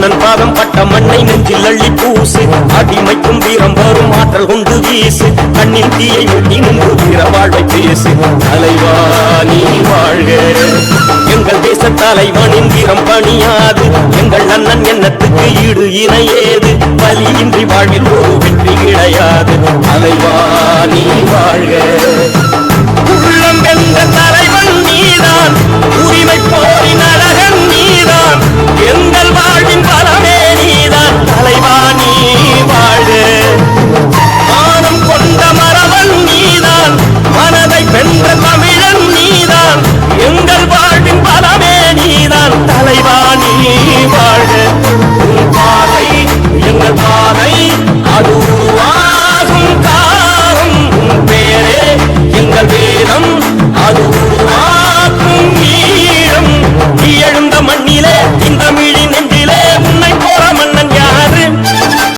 அண்ணன் பாதம் பட்ட மண்ணை நெஞ்சில் அள்ளி பூசு அடிமைக்கும் வீரம் வரும் ஆற்றல் கொண்டு வீசு கண்ணின் தீயை ஒட்டி நின்று வீர வாழ்வை பேசு தலைவா நீ வாழ்க எங்கள் தேச தலைவனின் வீரம் பணியாது எங்கள் அண்ணன் எண்ணத்துக்கு ஈடு இணையேது பலியின்றி வாழ்வில் ஒரு வெற்றி கிடையாது தலைவா நீ வாழ்க